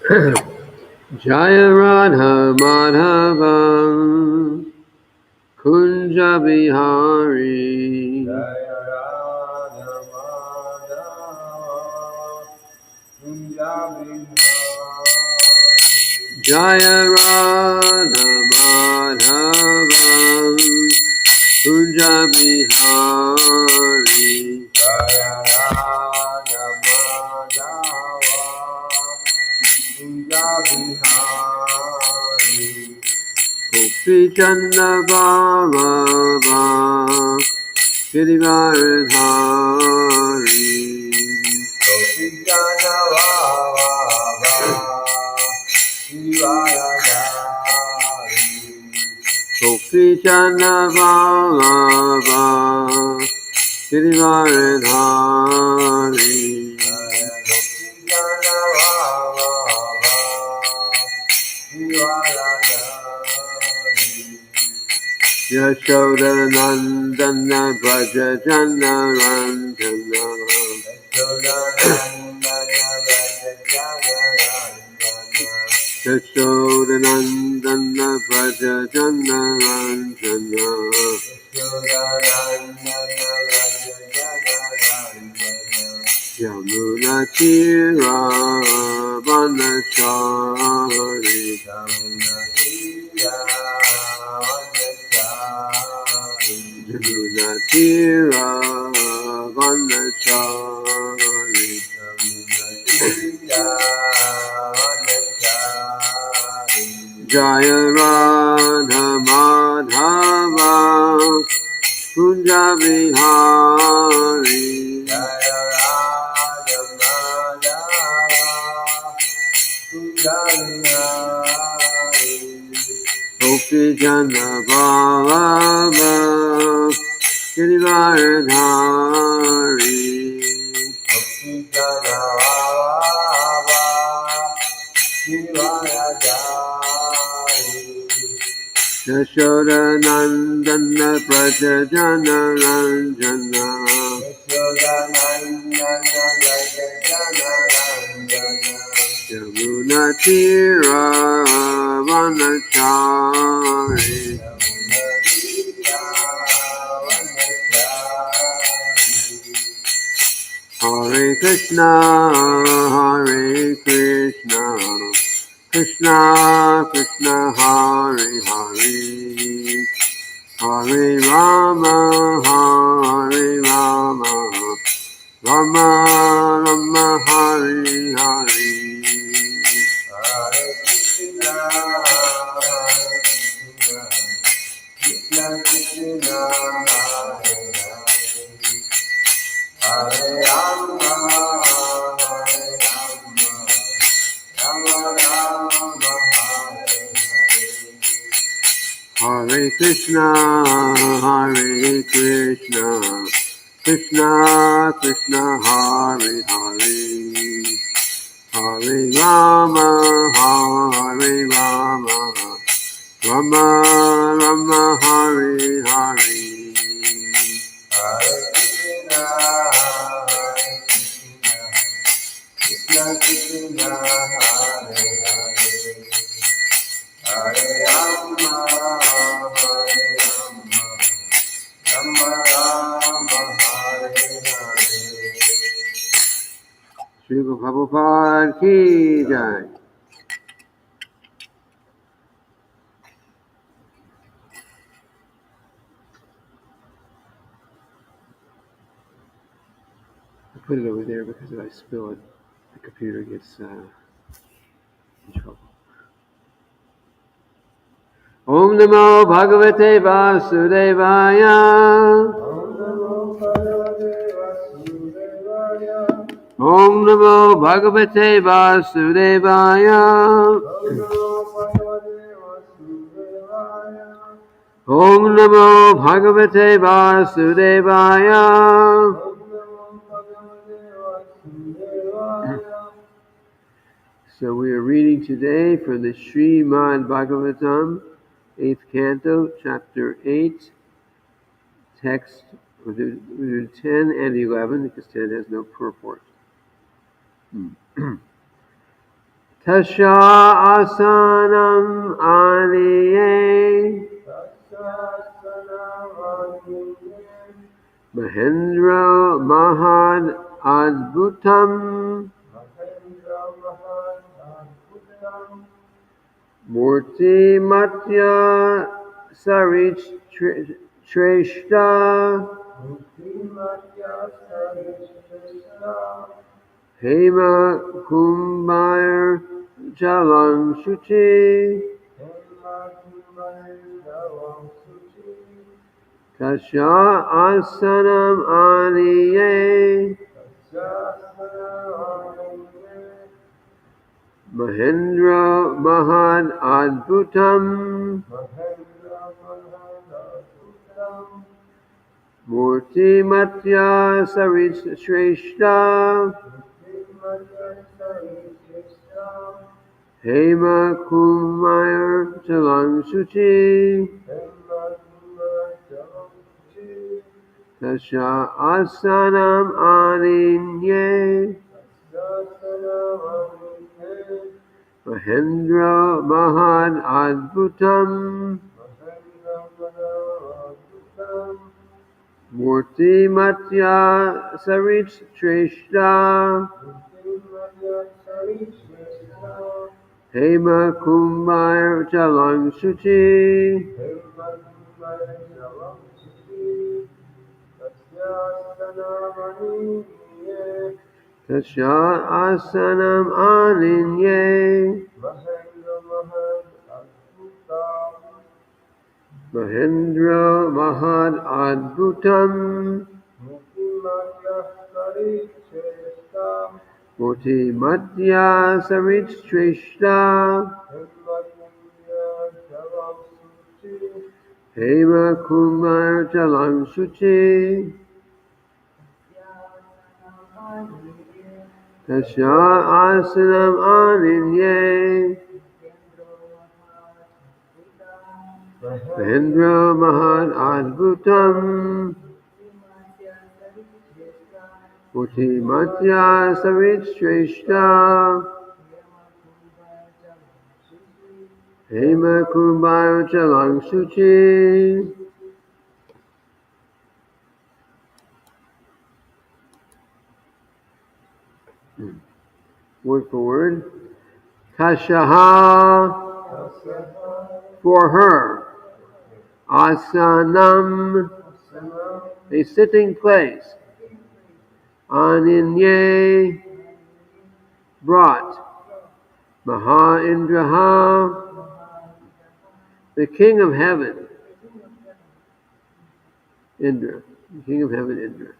Jaya Radha Madhava Kunja Bihari Jaya Radha Madhava Kunja Bihari Jaya Radha Madhava Kunja Bihari Jaya Radha Madhava Kunja Bihari Gopi Chanda Baba Girivaradhari Gopi Jana Baba Shivaradari Gopi Chanda Baba Girivaradhari Gopi Jana Baba Shivaradari Yashoda Nandana Braja Jana Randana Yashoda Nandana Braja Jana Randana Yamuna Tira Vanachari Yamuna Tira Vanachari Jaya Radha Madhava Kunja Bihari Gopi Jana Baba Girivaradhari Yashoda Nandana Braja Jana Ranjana Yamuna Tira Vanachari Hare Krishna Krishna Krishna Hare Hare Hare Rama Rama Rama Hare Hare Hare Krishna Krishna Krishna Hare Hare Hare Rama Rama Rama Hare Hare Srila Prabhupada ki jai. I put it over there because if I spill it, the computer gets in trouble. Om Namo Bhagavate Vasudevaya. Om Namo Bhagavate Vasudevaya. Om Namo Bhagavate Vasudevaya. So we are reading today from the Srimad-bhagavatam, 8th Canto, Chapter 8, text, we'll do 10 and 11 because 10 has no purport. Tasya asanam aniye Mahendra mahad adbhutam Murti matya sarich shreshta Hema kumbhar jalam shuchi Tasya asanam aniye Mahendra mahad adbhutam Murti matya sarich shreshta Hema kumbhar jalam shuchi Tasya asanam aninye Mahendra mahad adbhutam Murti matya sarich shreshta Hema kumbhar jalam shuchi Tasya asanam aninye Mahendra mahad adbhutam Murti matya sarich shreshta Hema kumbhar jalam shuchi Tasya asanam aninye Mahendra mahad adbhutam Murti matya sarich shreshta Hema kumbhar jalam shuchi Word for word. Tashaha, for her. Asanam, a sitting place. Aninye, brought. Maha Indraha, the king of heaven. Indra, the king of heaven, Indra.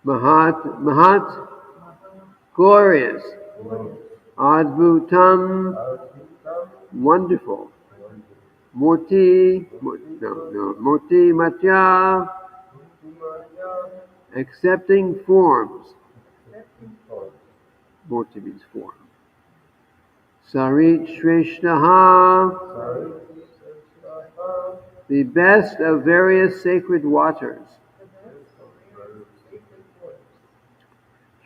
Mahat, glorious. Adbhutam, wonderful. Murti matya, accepting forms. Murti means form. Sarit Shreshtaha, the best of various sacred waters.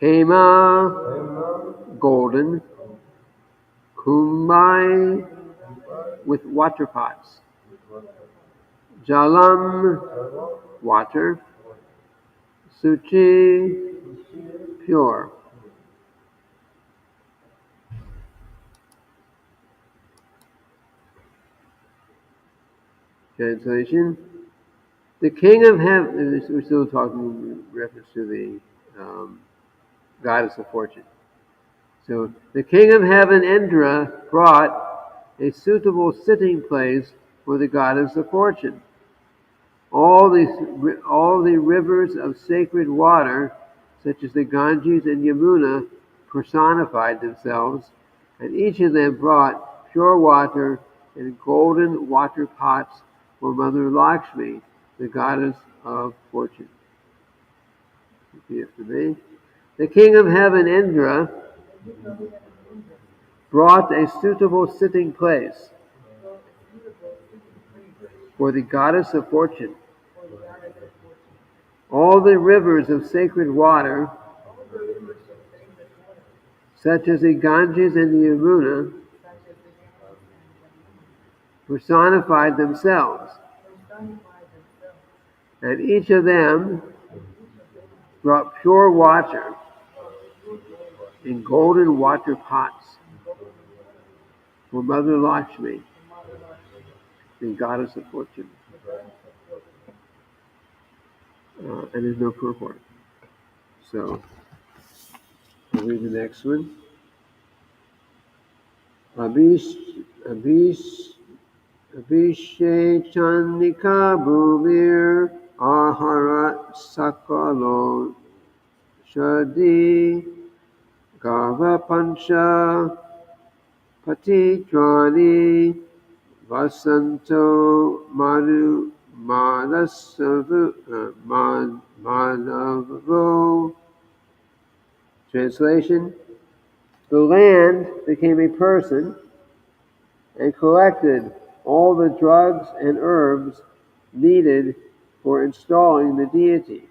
Hema, golden. Kumbhai, with water pots. Jalam, water. Suchi, pure. Translation. The king of heaven, we're still talking in reference to the goddess of fortune. So the king of heaven, Indra, brought a suitable sitting place for the goddess of fortune. All the rivers of sacred water, such as the Ganges and Yamuna, personified themselves, and each of them brought pure water in golden water pots for Mother Lakshmi, the goddess of fortune. Repeat after me. The king of heaven, Indra, brought a suitable sitting place for the goddess of fortune. All the rivers of sacred water, such as the Ganges and the Yamuna, personified themselves, and each of them brought pure water in golden water pots for Mother Lakshmi, the goddess of fortune. And there's no purport. So, I'll read the next one. Abhishechanika Bhumir Aharat Sakalo Shadi Gava Pancha Patitrani Vasanto Manu Manavo. Translation: the land became a person and collected all the drugs and herbs needed for installing the deity.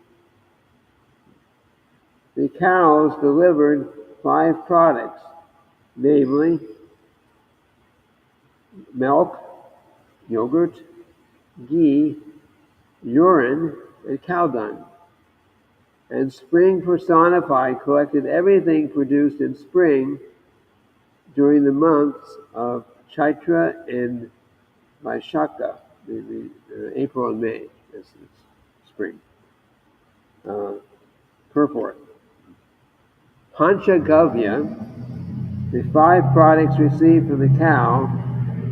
The cows delivered 5 products, namely milk, yogurt, ghee, urine, and cow dung. And spring personified collected everything produced in spring during the months of Chaitra and Vaishakha, April and May. This is spring. Purport. Panchagavya, the 5 products received from the cow,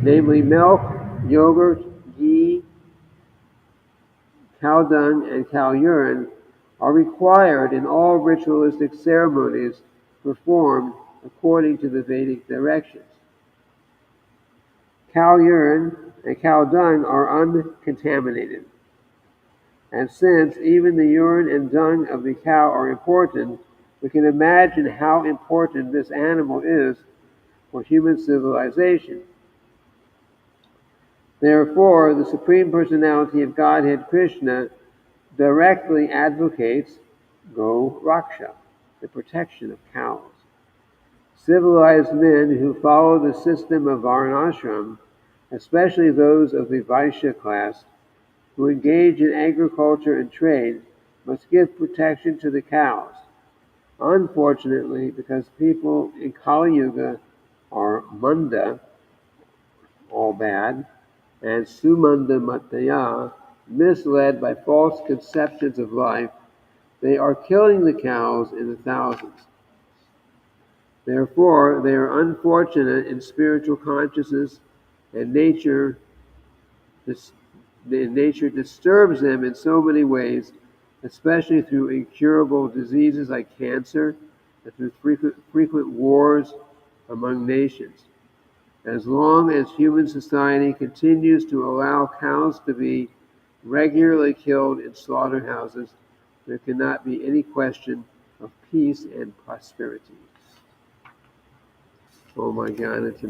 namely milk, yogurt, ghee, cow dung, and cow urine, are required in all ritualistic ceremonies performed according to the Vedic directions. Cow urine and cow dung are uncontaminated. And since even the urine and dung of the cow are important, we can imagine how important this animal is for human civilization. Therefore, the Supreme Personality of Godhead Krishna directly advocates Go Raksha, the protection of cows. Civilized men who follow the system of Varnashram, especially those of the Vaishya class, who engage in agriculture and trade, must give protection to the cows. Unfortunately, because people in Kali Yuga are manda, all bad, and sumanda mataya, misled by false conceptions of life, they are killing the cows in the thousands. Therefore, they are unfortunate in spiritual consciousness, and nature disturbs them in so many ways, especially through incurable diseases like cancer and through frequent wars among nations. As long as human society continues to allow cows to be regularly killed in slaughterhouses, there cannot be any question of peace and prosperity. Oh my God, it's a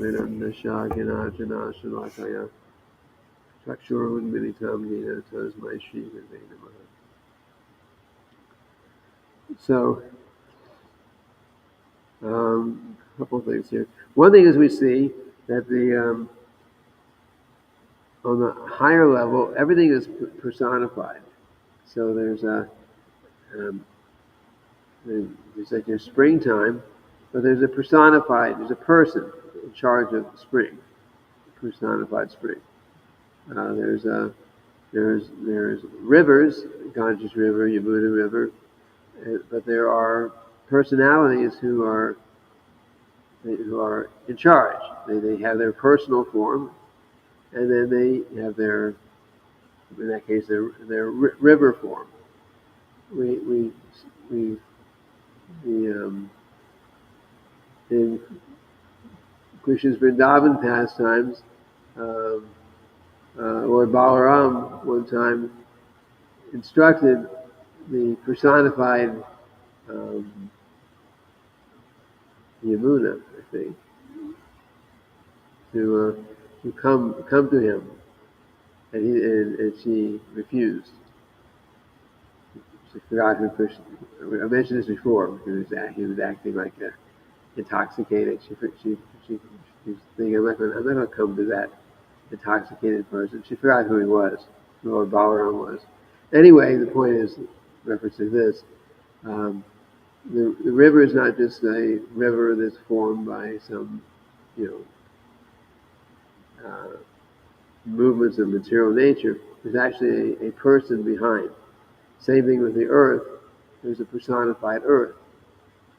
So, a couple of things here. One thing is we see that on the higher level, everything is personified. So there's like there's springtime, but there's a person in charge of spring, personified spring. There's rivers, Ganges River, Yamuna River, but there are personalities who are in charge. They have their personal form, and then they have in that case, their river form. In Krishna's Vrindavan pastimes, Lord Balaram one time instructed the personified Yamuna, I think, to come to him, and she refused. She forgot who Krishna. I mentioned this before because he was acting like intoxicated. She's thinking, I'm not going to come to that intoxicated person. She forgot who he was, who Lord Balaram was. Anyway, the point is, referencing this, um, the river is not just a river that's formed by some, movements of material nature. There's actually a person behind. Same thing with the earth. There's a personified earth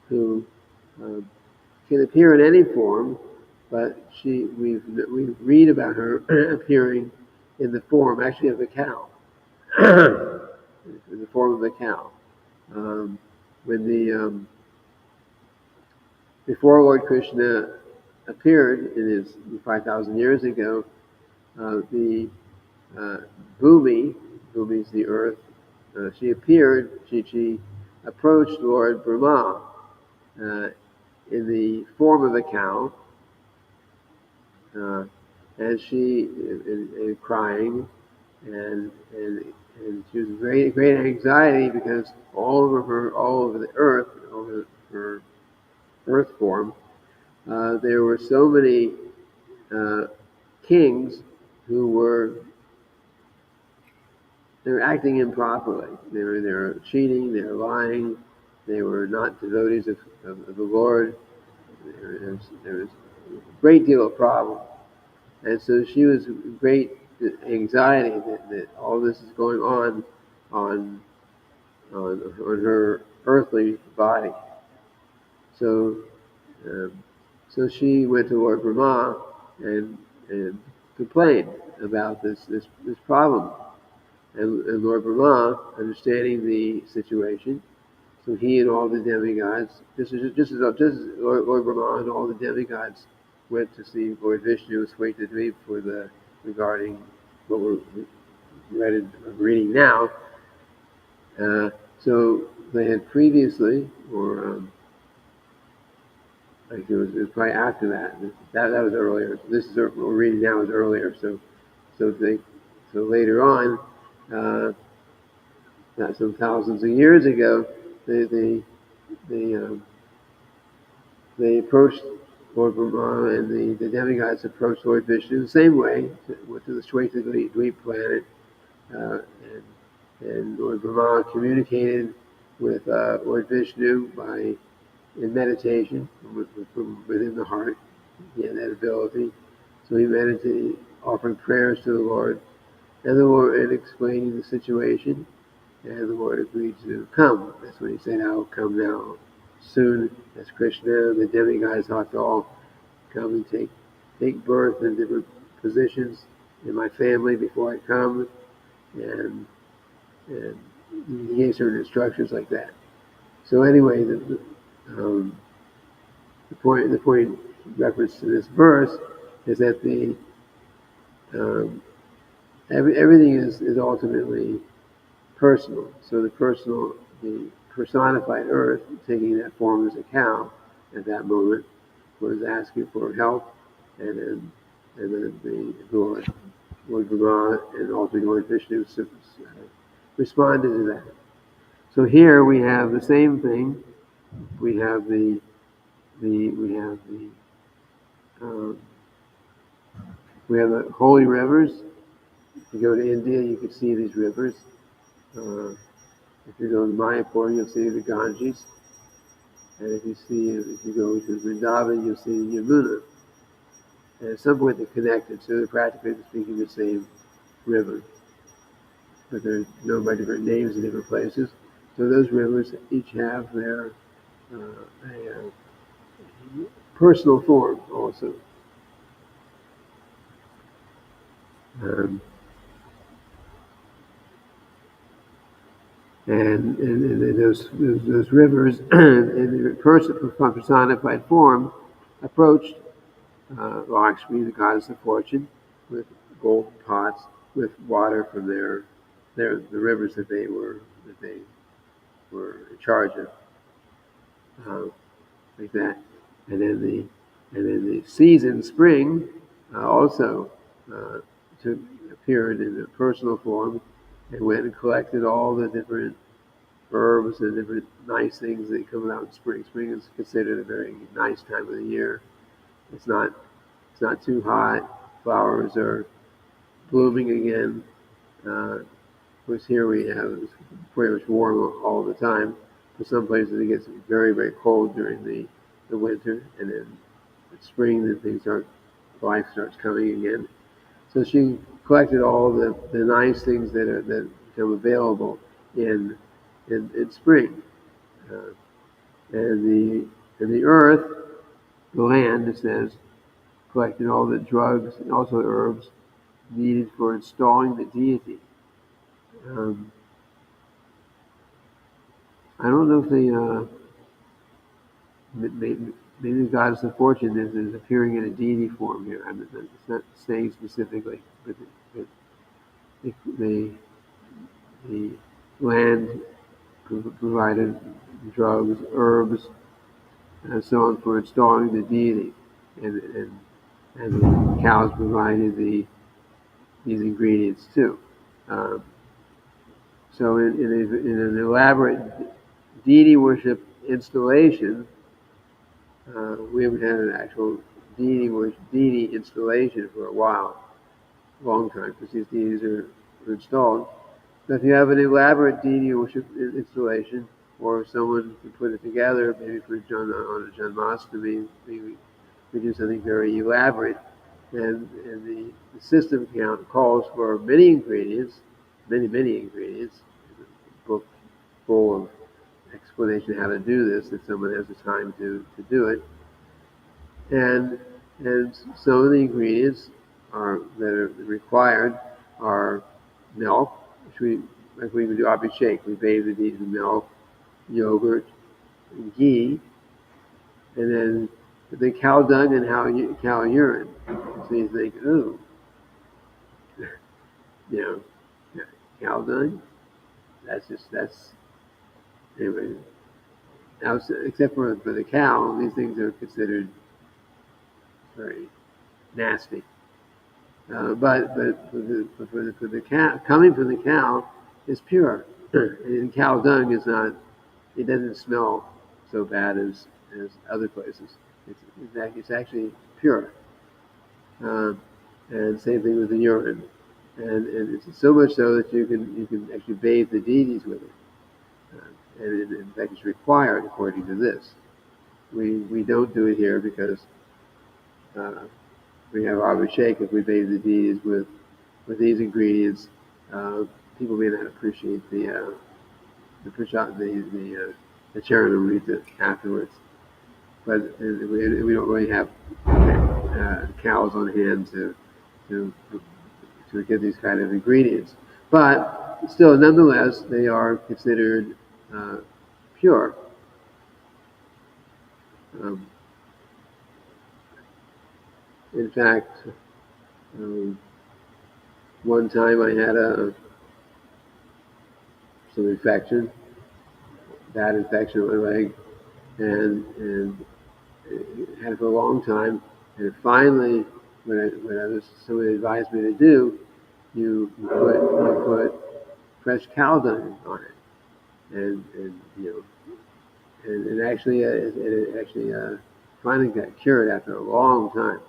who um, can appear in any form, but we read about her appearing in the form, actually, of a cow, in the form of a cow. Um, when before Lord Krishna appeared in his 5,000 years ago, the Bhumi is the earth. She appeared. She approached Lord Brahma in the form of a cow, and she and crying, and she was in great anxiety because all over the earth, over her earth form, there were so many kings who were acting improperly. They were cheating. They were lying. They were not devotees of the Lord. There was a great deal of problem. And so she was in great anxiety that all this is going on her earthly body. So so she went to Lord Brahma and complained about this problem. And Lord Brahma, understanding the situation, so he and all the demigods, just as Lord Brahma and all the demigods went to see Lord Vishnu regarding what we're reading now. So they had previously, or like it was probably after that. That was earlier. This is what we're reading now is earlier. So later on, some thousands of years ago, they approached Lord Brahma, and the demigods approached Lord Vishnu the same way, went to the Shweta planet, and Lord Brahma communicated with Lord Vishnu in meditation from within the heart. He had that ability. So he meditated, offering prayers to the Lord, and explaining the situation. And the Lord agreed to come. That's when he said, I'll come now soon as Krishna. The demigods ought to all come and take birth in different positions in my family before I come. And he gave certain instructions like that. So anyway, the point reference to this verse is that everything is ultimately personal. So the personified earth, taking that form as a cow at that moment, was asking for help, and then the Lord Brahma and ultimately Lord Vishnu responded to that. So here we have the same thing. We have um, the holy rivers. If you go to India, you can see these rivers. If you go to Mayapur, you'll see the Ganges. And if you go to Vrindavan, you'll see Yamuna. And at some point they're connected, so they're practically speaking the same river. But they're known by different names in different places. So those rivers each have their a personal form also. Um, and those rivers in their personified form approached Lakshmi, the goddess of fortune, with gold pots with water from the rivers that they were in charge of, like that. And then the season, spring, also appeared in a personal form, and went and collected all the different herbs and different nice things that come out in spring. Spring is considered a very nice time of the year. It's not too hot. Flowers are blooming again. Of course, here we have it's pretty much warm all the time. For some places, it gets very, very cold during the winter, and then in spring, then life starts coming again. So she collected all the nice things that become available in spring, uh, and the earth, the land, it says, collected all the drugs and also herbs needed for installing the deity. Um, I don't know if maybe the goddess of fortune is appearing in a deity form here. It's not saying specifically, but the, the land provided drugs, herbs, and so on for installing the deity, and the cows provided these ingredients too. Um, so in an elaborate deity worship installation, we haven't had an actual deity installation for a while, a long time, because these deities are installed. So if you have an elaborate deity worship installation, or if someone can put it together, maybe on a Janmashtami, maybe we do something very elaborate, and the system count calls for many ingredients, many ingredients. There's a book full of explanation how to do this if someone has the time to do it. And some of the ingredients that are required are milk, like we would do abhishek. We bathe the deity in milk, yogurt, and ghee, and then the cow dung and cow urine. So you think, ooh, you know, cow dung. That's anyway. Now, except for the cow, these things are considered very nasty. But for the cow, coming from the cow is pure, and cow dung is not. It doesn't smell so bad as other places. It's actually pure, uh, and same thing with the urine, and it's so much so that you can actually bathe the deities with it, and in fact it's required according to this. We don't do it here because. We have abhishek if we bathe the deities with these ingredients. People may not appreciate the prasad, the charanamrita afterwards, but we don't really have cows on hand to get these kind of ingredients. But still, nonetheless, they are considered pure. Um, in fact, one time I had some infection, bad infection on my leg, and had it for a long time. And finally, somebody advised me to do, you put fresh cow dung on it, and it actually finally got cured after a long time.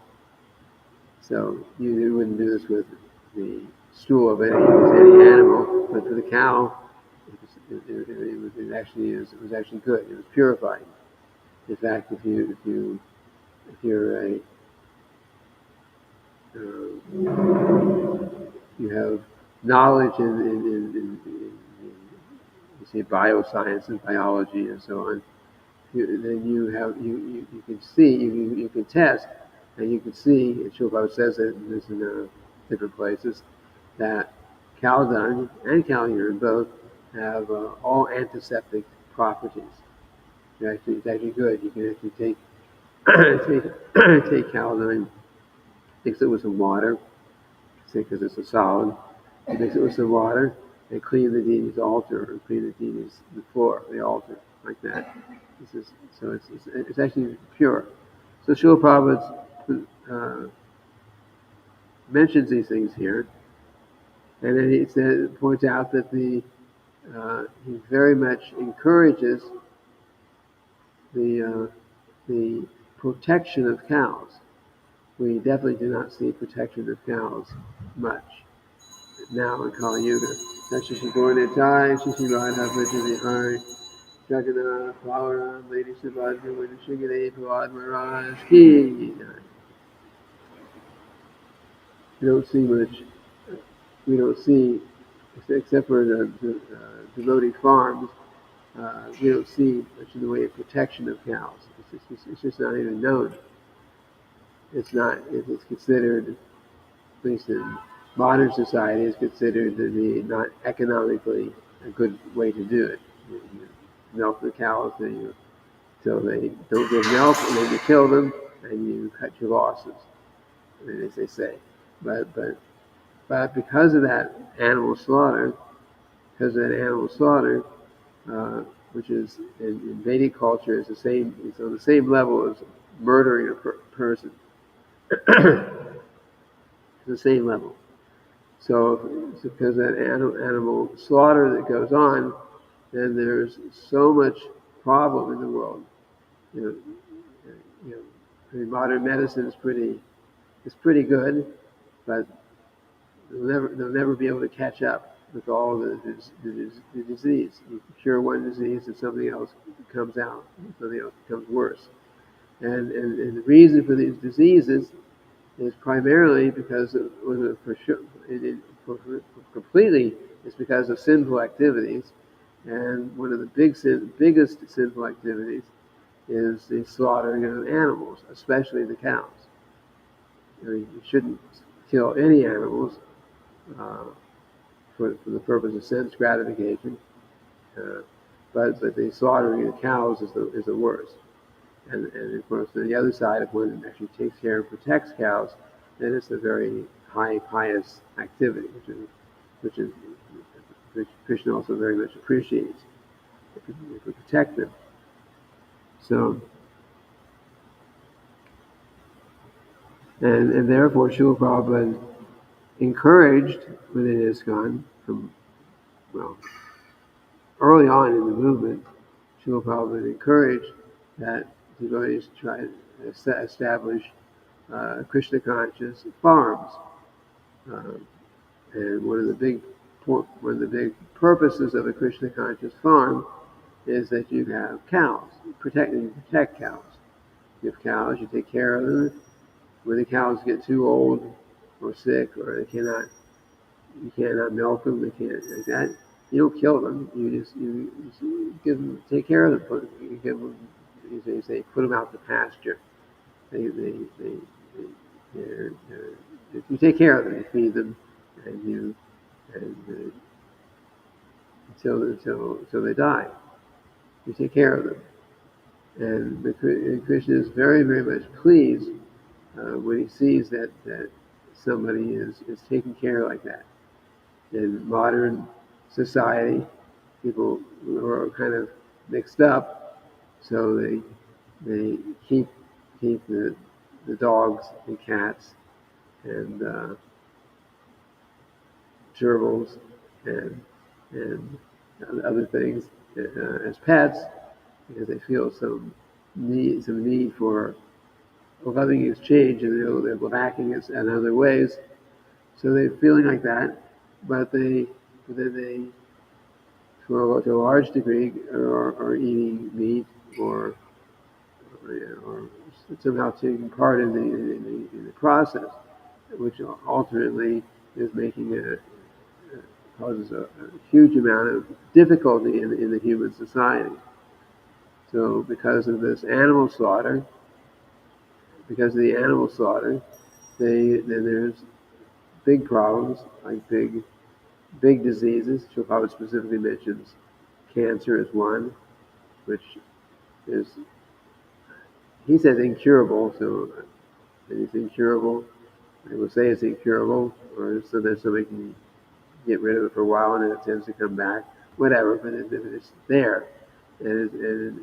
So you wouldn't do this with the stool of any animal, but for the cow, it was actually good. It was purifying. In fact, if you're you have knowledge in you say bioscience and biology and so on, then you can see you can test and you can see. And Srila says that in different places that cow dung and cow urine both have all antiseptic properties. It's actually good. You can actually take take cow dung, mix it with some water, say because it's a solid. You mix it with some water and clean the deity's altar or clean the deity's the floor, the altar, like that. It's actually pure. So Srila Prabhupada mentions these things here, and then he points out that the he very much encourages the protection of cows. We definitely do not see protection of cows much now in Kali Yuga. Such as Gornitai, Shishirada, Vajradhari, Jagannath, Plavara, Lady Subhadra, Lady Shigade, Pavad Maharaj, Ki. We don't see much, we don't see, except for the devotee farms, we don't see much in the way of protection of cows. It's just not even known. It's considered, at least in modern society, is considered to be not economically a good way to do it. You milk the cows until they don't give milk, and then you kill them, and you cut your losses, as they say. But because of that animal slaughter, which is in Vedic culture is it's on the same level as murdering a person. It's the same level. So because of that animal slaughter that goes on, then there's so much problem in the world. You know, I mean, modern medicine is pretty good, but they'll never be able to catch up with all the disease. You cure one disease and something else comes out, something else becomes worse. And the reason for these diseases is primarily because completely it's because of sinful activities. And one of the biggest sinful activities is the slaughtering of animals, especially the cows. You shouldn't kill any animals for the purpose of sense gratification, but the slaughtering of cows is the worst. And of course, on the other side, if one actually takes care and protects cows, then it's a very high pious activity, which Krishna also very much appreciates. If we protect them. So, and therefore, Srila Prabhupada encouraged within ISKCON early on in the movement, Srila Prabhupada encouraged that devotees try to establish Krishna conscious farms, and one of the big purposes of a Krishna conscious farm is that you have cows. You protect cows. You have cows. You take care of them. When the cows get too old or sick, or you cannot milk them. They can't like that. You don't kill them. You just give them, take care of them. You give them, as they say, put them out to pasture. You take care of them. You feed them, until they die. You take care of them. And Krishna is very, very much pleased when he sees that somebody is taken care like that. In modern society, people are kind of mixed up, so they keep the dogs and cats and gerbils and other things as pets because they feel some need for loving exchange, and they're lacking in other ways. So they're feeling like that, but then they, to a large degree, are eating meat or somehow taking part in the process, which ultimately is causes a huge amount of difficulty in the human society. So because of this animal slaughter, then there's big problems, like big diseases. Prabhupada specifically mentions cancer as one, which is, he says, incurable. So it's incurable. They will say it's incurable, or so that somebody can get rid of it for a while and then it tends to come back. Whatever, but it's there. And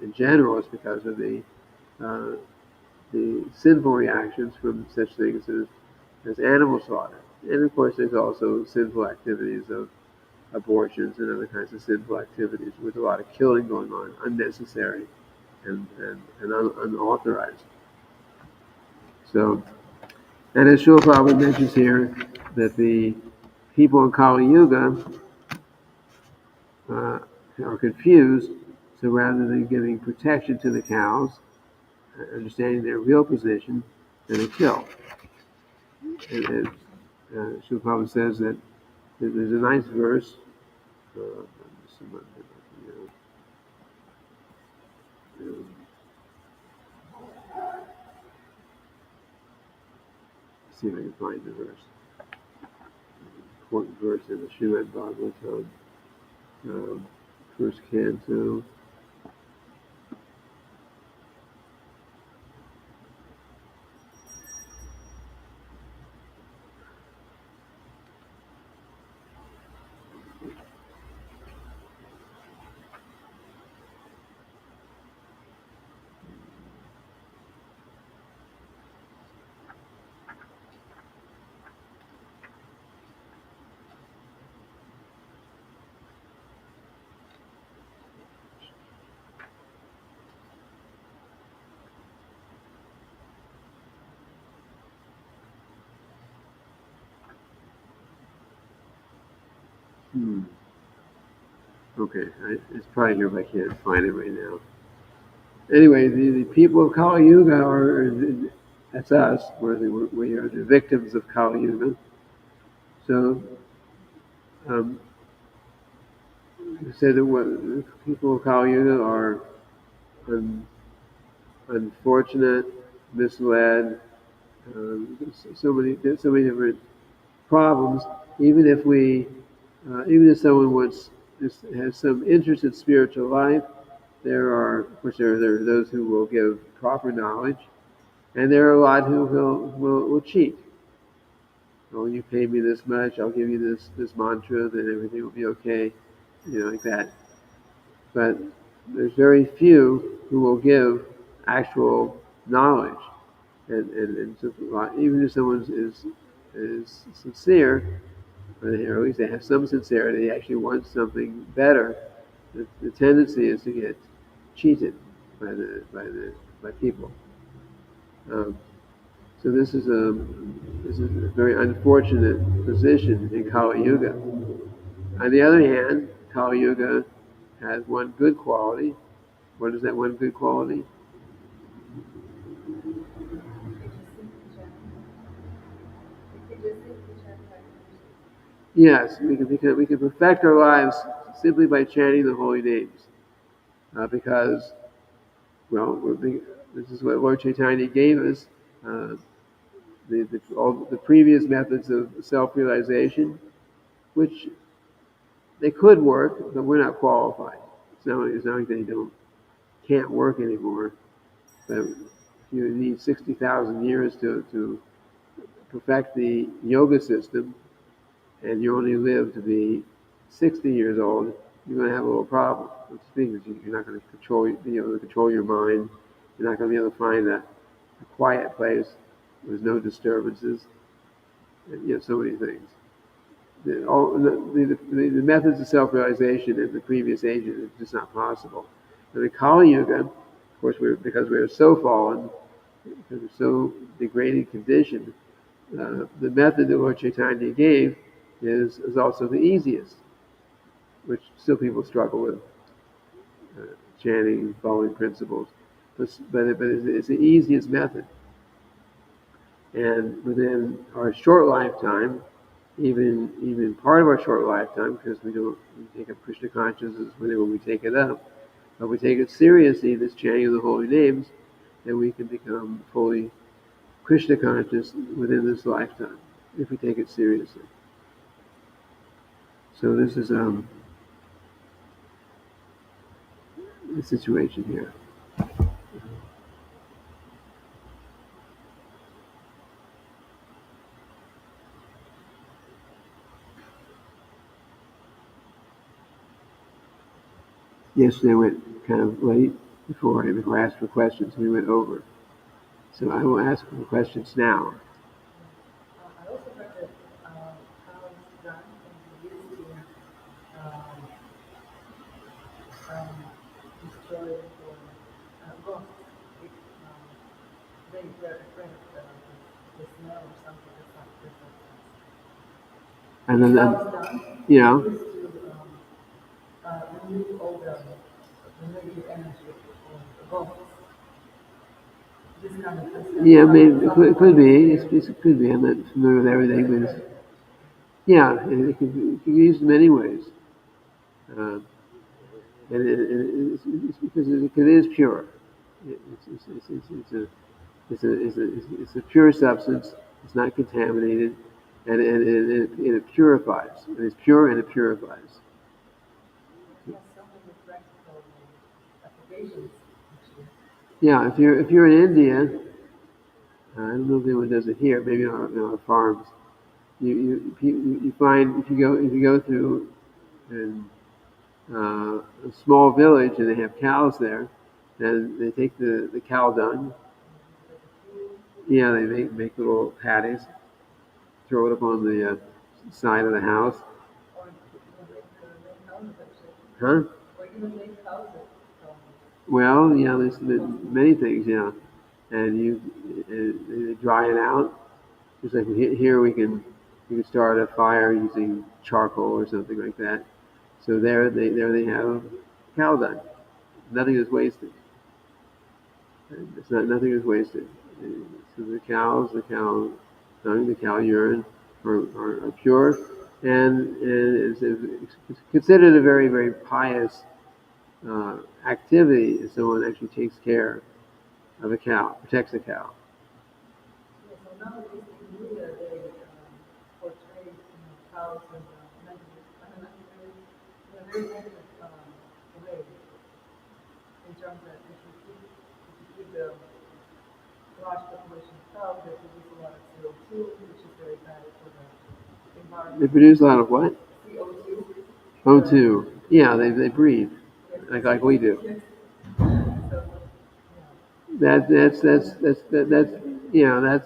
in general, it's because of the sinful reactions from such things as animal slaughter. And of course, there's also sinful activities of abortions and other kinds of sinful activities, with a lot of killing going on, unnecessary and unauthorized. So, and as Srila Prabhupada mentions here, that the people in Kali Yuga are confused, so rather than giving protection to the cows, understanding their real position, then they kill. And Srila Prabhupada says that there's a nice verse. See if I can find the verse. Important verse in the Srimad-bhagavatam, first canto. Okay, it's probably here, but I can't find it right now. Anyway, the people of Kali Yuga that's us. We are the victims of Kali Yuga. So, you said that the people of Kali Yuga are unfortunate, misled, so many different problems. Even if someone has some interest in spiritual life, there are those who will give proper knowledge, and there are a lot who will cheat. Oh, you pay me this much, I'll give you this mantra, then everything will be okay, like that. But there's very few who will give actual knowledge, and so even if someone is sincere, or at least they have some sincerity, they actually want something better. The tendency is to get cheated by people. Um, so this is a very unfortunate position in Kali Yuga. On the other hand, Kali Yuga has one good quality. What is that one good quality? Yes, we can perfect our lives simply by chanting the holy names, because this is what Lord Chaitanya gave us. All the previous methods of self-realization, which they could work, but we're not qualified. It's not like they can't work anymore. But you need 60,000 years to perfect the yoga system, and you only live to be 60 years old, you're going to have a little problem. You're not going to be able to control your mind. You're not going to be able to find a quiet place with no disturbances. And, so many things. The methods of self-realization in the previous ages is just not possible. In the Kali Yuga, of course, because we are so fallen, because we're so degraded condition, the method that Lord Chaitanya gave is also the easiest, which still people struggle with, chanting, following principles. But it's the easiest method. And within our short lifetime, even part of our short lifetime, because we take up Krishna consciousness whenever we take it up, but we take it seriously, this chanting of the holy names, then we can become fully Krishna conscious within this lifetime, if we take it seriously. So this is the situation here. Yesterday I went kind of late before I asked for questions. We went over. So I will ask for questions now. I also heard that cows run and be used toilet for ghosts. If they're afraid of the smell or something, that's not And then, how it's done. yeah, It is to remove all the negative energy of the ghosts. This kind of system. yeah, maybe it could be. It could be. I'm not familiar with everything, but yeah, it could be used in many ways. Uh, and it's because it is pure. It's a pure substance. It's not contaminated, and it purifies. It is pure and it purifies. It has so many practical applications, actually. Yeah, if you're in India, I don't know if anyone does it here. Maybe on our farms. You find if you go through a small village and they have cows there, then they take the cow dung. Yeah, they make little patties, throw it up on the side of the house. Or even make houses, actually. Huh? Or even make houses. Well, yeah, there's many things, yeah, and you dry it out. Just like here, we can start a fire using charcoal or something like that. So there they have cow dung. Nothing is wasted. It's not nothing is wasted. So the cow dung, the cow urine are pure, and it's considered a very very pious activity if someone actually takes care of a cow, protects a cow. Yeah, so nowadays in media they portray cows in a very negative way. In terms that if you keep the large population of cows, they produce a lot of CO2, which is very bad for the They environment. produce a lot of what? CO2. O2. Yeah, they breathe like we do. Yes. So, That's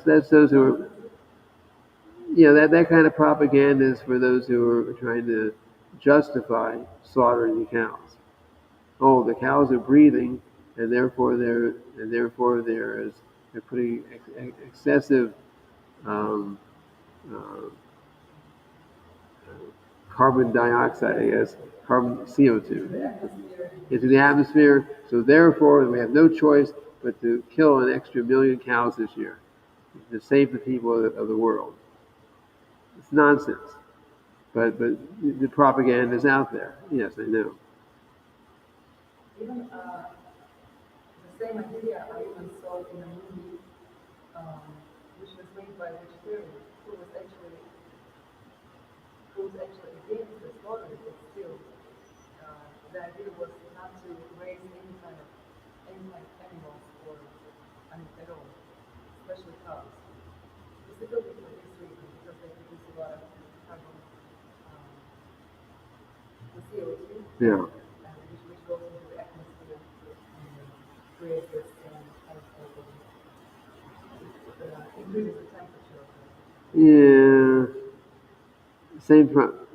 that's those who are that kind of propaganda is for those who are trying to justify slaughtering the cows. Oh, the cows are breathing, and therefore they're putting excessive um, uh, carbon dioxide, I guess, carbon CO2 into the atmosphere. So therefore, we have no choice but to kill an extra million cows this year to save the people of the world. It's nonsense. But the propaganda is out there. Yes, I know. even the same idea I even saw in a movie which was made by a vegetarian who was actually against the slaughtering, but still the idea was not to raise any kind of animals or at all, especially cows. Specifically for this reason, because they produce a lot of carbon, the CO2, Yeah. which goes into the atmosphere and creates this increases the temperature of Yeah.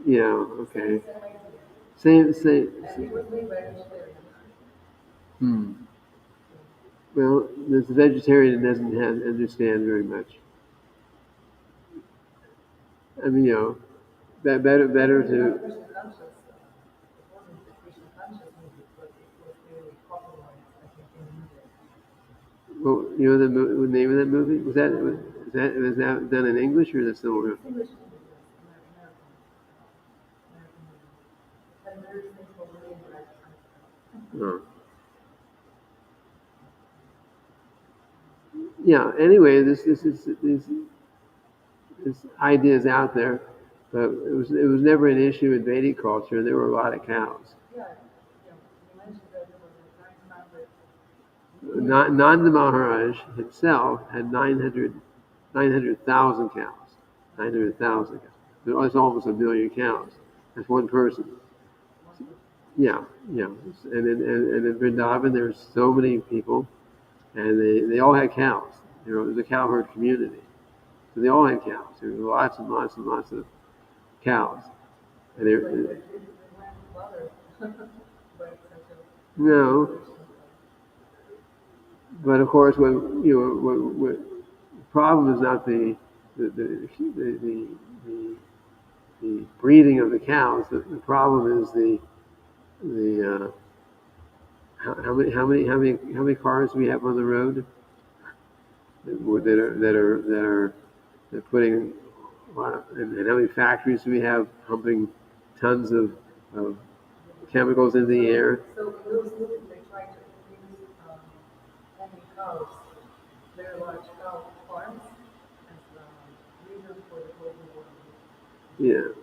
Yeah. Okay. same idea. Same. And it was made by a vegetarian. Hmm. Well, there's a vegetarian that doesn't understand very much. I mean, better to. Krishna conscious, it wasn't the Krishna conscious movie, but it was really popularized, I think, in India. Well, you know the name of that movie? Was that done in English or is it still? It's English movie, yes, American movie. It had very simple, really interactive. Oh. Yeah. Anyway, this idea is out there, but it was never an issue in Vedic culture. There were a lot of cows. Yeah, you mentioned that there was a 900. Nanda Maharaj himself had 900,000 cows. 900,000 cows. That's almost a million cows. That's one person. Yeah, yeah. And in Vrindavan, there's so many people, and they all had cows. You know, it was a cow herd community. So they all had cows. There were lots and lots and lots of cows. And Like, they went further, but such a no, But of course, when the problem is not the breeding of the cows. The problem is the how many cars we have on the road that are putting and how many factories do we have pumping tons of chemicals in the air. So in those movies, they try to use having cows, very large cow farms, as the reason for the global warming.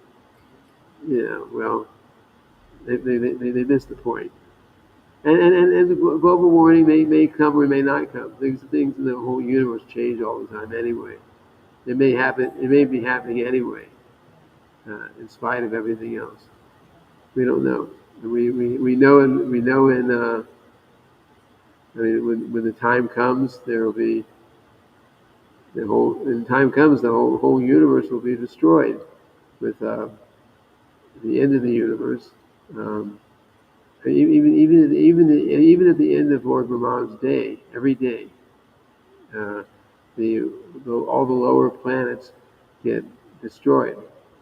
Yeah. Well, they missed the point. And the global warming may come or may not come. Things in the whole universe change all the time anyway. It may happen. It may be happening anyway, in spite of everything else. We don't know. We know in I mean when the time comes there will be the whole universe will be destroyed with the end of the universe. Um, even at the end of Lord Brahma's day, every day, uh, all the lower planets get destroyed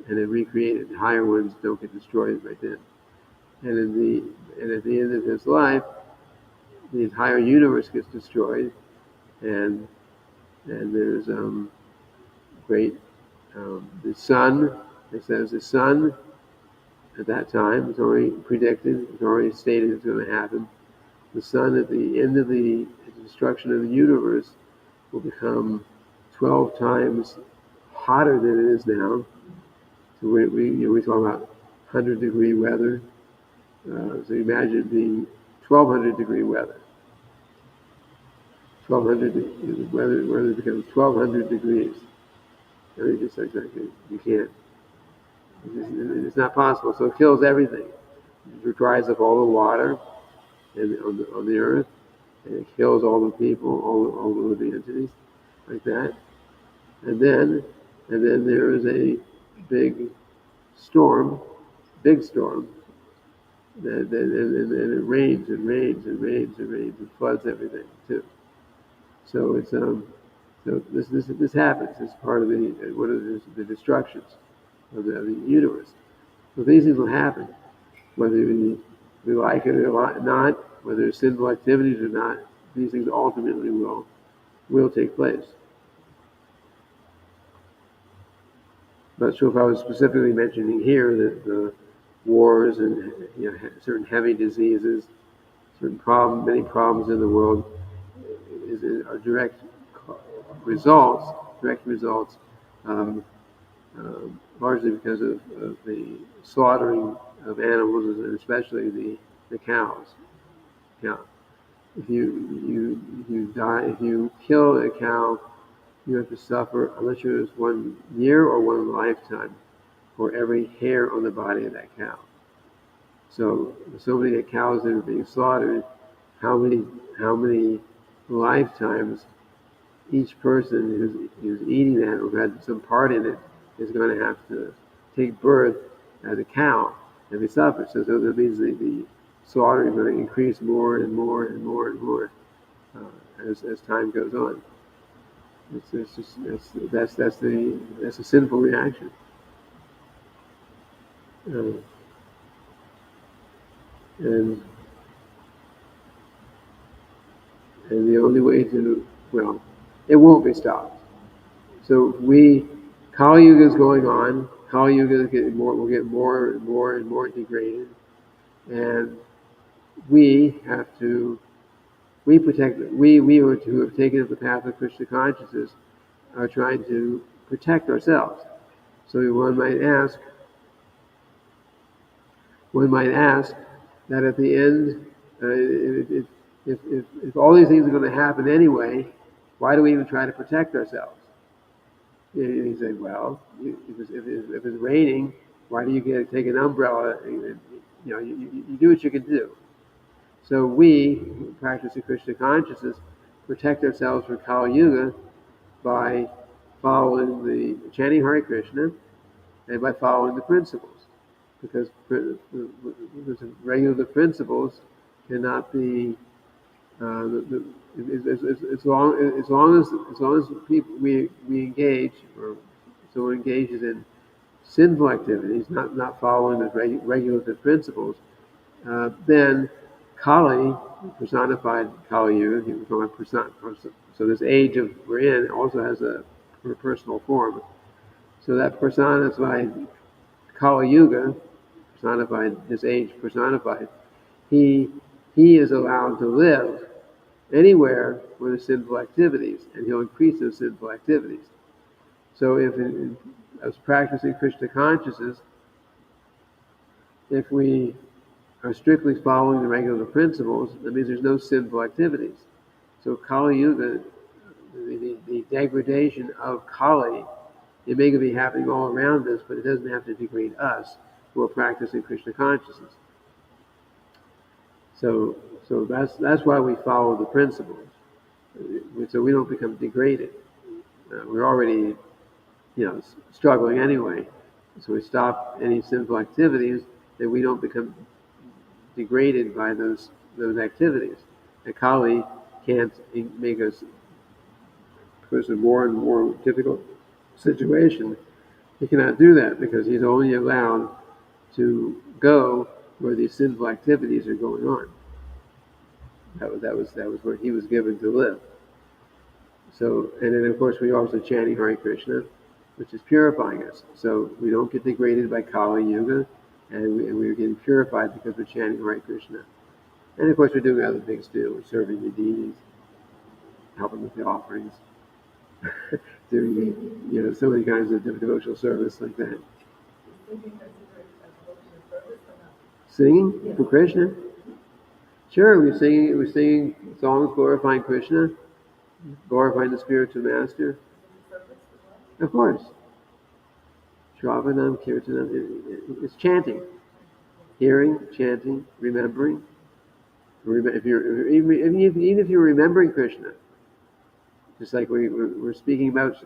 and then recreated. The higher ones don't get destroyed right then. And at the end of his life, the entire universe gets destroyed, and there's great the sun. It says the sun at that time it's already predicted, it's already stated it's going to happen. The sun at the end of the destruction of the universe will become 12 times hotter than it is now. So we talk about 100-degree weather. So imagine it being 1,200-degree weather. 1,200 weather becomes 1,200 degrees. I mean, just like that, you can't. It's not possible. So it kills everything. It dries up all the water on the earth, and it kills all the people, all the living entities, like that. And then there is a big storm, and it rains and rains and rains and rains and floods everything too. So it's so this happens. It's part of the destructions of the universe. So these things will happen, whether we like it or not, whether there's sinful activities or not. These things ultimately will take place. But so if I was specifically mentioning here that the wars and certain heavy diseases, many problems in the world are direct results, largely because of the slaughtering of animals, and especially the cows. Yeah, if if you kill a cow, you have to suffer, unless it's 1 year or one lifetime, for every hair on the body of that cow. So many cows that are being slaughtered, how many lifetimes each person who's eating that or had some part in it is going to have to take birth as a cow and be suffered. So that means the slaughter is going to increase more and more and more and more as time goes on. That's a sinful reaction. Uh, and the only way it won't be stopped. So Kali Yuga is going on. Kali Yuga will get more and more and more degraded, and we who have taken up the path of Krishna consciousness are trying to protect ourselves. So one might ask that at the end, if all these things are going to happen anyway, why do we even try to protect ourselves? And he said, well, if it's raining, why do you take an umbrella? You do what you can do. So we, practicing Krishna consciousness, protect ourselves from Kali Yuga by chanting Hare Krishna and by following the principles. Because regular principles cannot be as people we engage, or someone engages in sinful activities, not following the regulative principles, then Kali, personified Kali Yuga, so this age of we're in also has a personal form. So that personified Kali Yuga, personified this age personified, he is allowed to live anywhere where there's sinful activities, and he'll increase those sinful activities. So if as practicing Krishna consciousness, if we are strictly following the regular principles, that means there's no sinful activities. So Kali Yuga, the degradation of Kali, it may be happening all around us, but it doesn't have to degrade us who are practicing Krishna consciousness. So that's why we follow the principles, so we don't become degraded. We're already, struggling anyway. So we stop any sinful activities, that we don't become degraded by those activities. The Kali can't make us, because of more and more difficult situation. He cannot do that because he's only allowed to go where these sinful activities are going on. That was where he was given to live. So, and then of course we also chanting Hare Krishna, which is purifying us. So we don't get degraded by Kali Yuga, and we're getting purified because we're chanting Hare Krishna. And of course we're doing other things too. We're serving the deities, helping with the offerings, doing so many kinds of devotional service like that. Singing for Krishna? Sure, we're singing songs glorifying Krishna, glorifying the spiritual master. Of course. Shravanam, Kirtanam, it's chanting. Hearing, chanting, remembering. Even if you're remembering Krishna, just like we're speaking about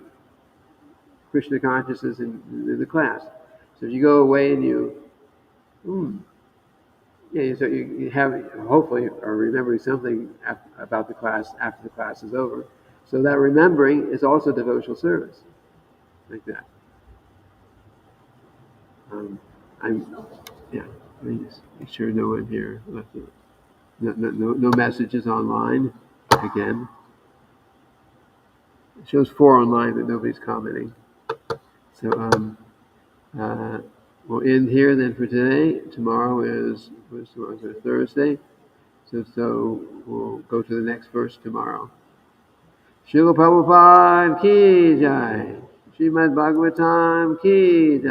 Krishna consciousness in the class. So if you go away and so you have, hopefully, are remembering something about the class after the class is over. So that remembering is also devotional service, like that. Let me just make sure no one here left it. No messages online again. It shows 4 online, but nobody's commenting. So we'll end here then for today. Tomorrow is Thursday. So we'll go to the next verse tomorrow. Srila Prabhupada ki jai. Srimad-bhagavatam ki jai.